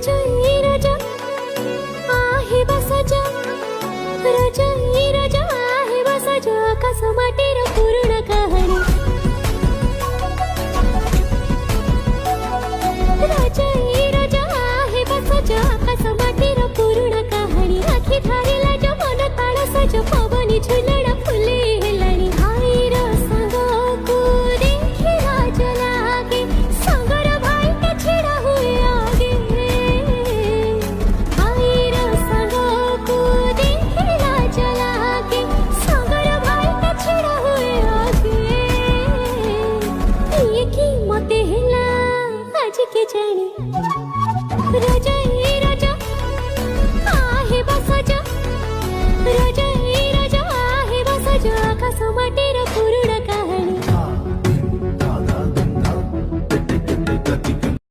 रजाई रजा आहे बसाजा रजाई रजा आहे बसाजा कसमाटीर पूर्ण कहाणी रजाई रजा आहे बसाजा कसमाटीर पूर्ण कहाणी आखी धारीला जो मन ताळ सज पवनी झुलण फुले हेलाणी भाईर सांगको देखी राज लागे सांगर भाई के छिड़ा हुए आगे भाईर सांगको देखी राज लागे सांगर भाई के छिड़ा हुए आगे ये की मते हेला आज के जानी रजाई रजा आहे बसाजा रजाई रजा आहे बसाजा कसमाटीर